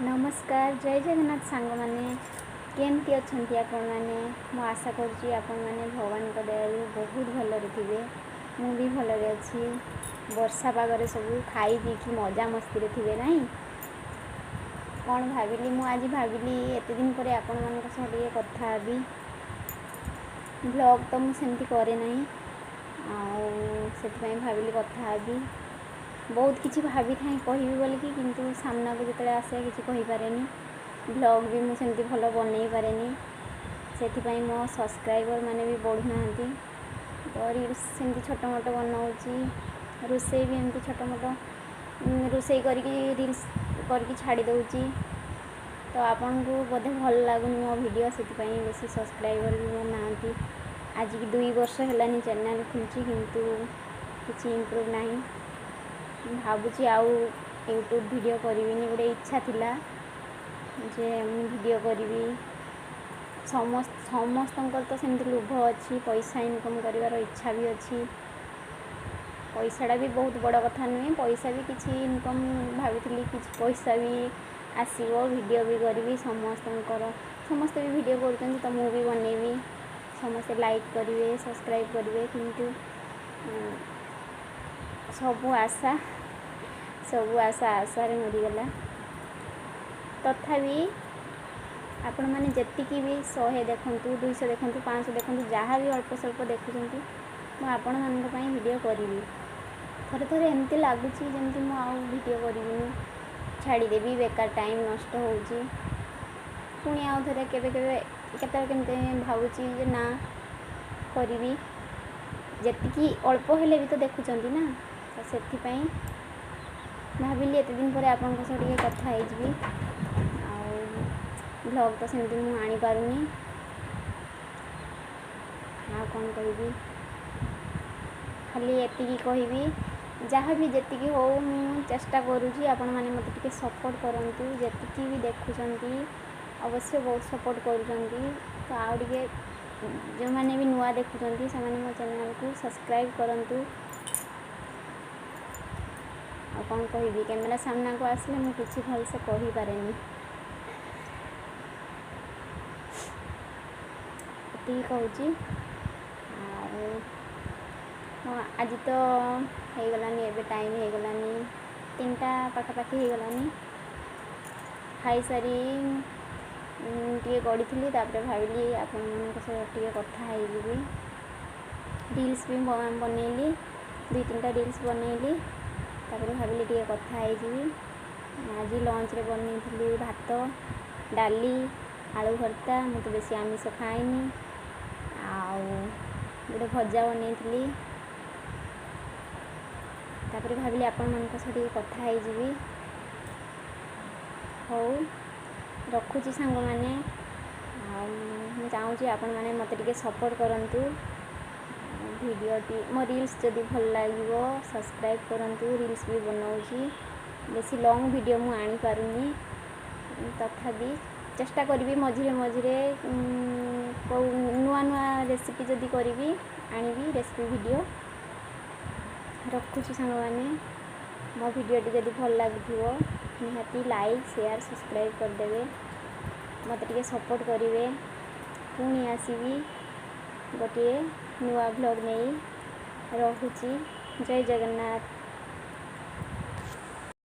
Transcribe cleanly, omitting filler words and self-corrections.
नमस्कार जय जगन्नाथ सांग मैंने केमती अच्छी आपण मैंने मु आशा करुँची आपण मैंने भगवान दयालु बहुत भलरे थे मु भी भलरे अच्छी वर्षा पागरे सब खाई पीकी मजा मस्ती थे ना कौन भाविली मु आज भाविली एत दिन पर आपण मान कथा भी ब्लॉग तो मुझे करे ना से भाविली कथा भी बहुत किसी भाभी था कहि बोलिकी किंतु सामना को जो आसे किसी कहीपे ब्लॉग भी मुझे भल बनई पारे से मो सब्सक्राइबर मैंने भी बढ़ुना तो रील्स सेमती छोट मोट बनाऊँगी रोसे भी एमती छोट मोट रोसे करके रील्स करके छाड़ी दूँगी तो आपन को बोधे भल लगुनि मो वीडियो से बेसी सब्सक्राइबर भी मोर ना आज की 2 वर्ष है चैनल खुलची किंतु किसी इम्प्रूव ना भावुची आउ यूट्यूब वीडियो करी गोटे इच्छा थिला जे वीडियो करी समस्त तो सेमती लोभ अच्छी पैसा इनकम कर इच्छा भी अच्छी पैसाटा भी बहुत बड़ कथा नुहे पैसा भी किसी इनकम भावी किसी पैसा भी आसो वीडियो भी करी समस्ते भी वीडियो कर तो मुझे भी बनैबी समस्ते लाइक करेंगे सब्सक्राइब करेंगे किंतु सबू आशा आशारे मरीगला तथापि आपण मैंने जी भी 100 देखूँ 200 देखूँ 500 देखूँ जहाँ भी अल्प स्वल्प देखुं मुझे आपण मान वीडियो करी थे थे एमती लगुच जमी मुझे करी छाड़देवी बेकार टाइम नष्ट हो पुणी आउ थे के भावुची ना करी जी अल्प हेले भी तो देखुं ना तो से भाविली एत दिन पर आपन कथा ब्लॉग तो सेमती मुझे आनी पारुनी कौन कह खाली एति कहि जहाँ भी जी हो मु चेष्टा करुँची आपण मैंने मत सपोर्ट करूँ जी भी देखुंट अवश्य बहुत सपोर्ट करुँच तो आगे जो मैंने भी नुआ देखुं से मो चैनल को सब्सक्राइब करूँ कौन कहि कैमेरा सामना को आसले मुझे किसी भल से कहीपे कहूँ आज तो हो गलानी एबे टाइम हो गलानी 3टा पाखापाखि हो गलानी खाई सारी टे गड़ी थी भाविली आपण टे कथा होगी रील्स भी बनैली 2-3टा रील्स बनैली भाविली टे कथा आज लंच रे बनई भात डाली आलू भर्ता मुझे तो बेसी आमिष खाएनी गोटे भजा बनई भाविली आपण मान कथा हो रखुची सांग मैंने चाहूँगी आपण मैंने मत सपोर्ट करूँ वीडियोटी मो रील्स जदि भल लगे सब्सक्राइब करूँ रील्स भी बनाऊँगी बेसी लॉन्ग वीडियो मु आनी पारुनी तथापि चेष्टा करी मझिरे मझिरे नुआ नुआ रेसिपी जदि करी आनी रेसिपी वीडियो रखुची सांग मैंने मो वीडियोटी जदि भल लगे निहाती लाइक शेयर सब्सक्राइब करदे मत सपोर्ट करेंगे पुणी आसबि गोटे नुआ ब्लॉग नहीं रखुची जय जगन्नाथ।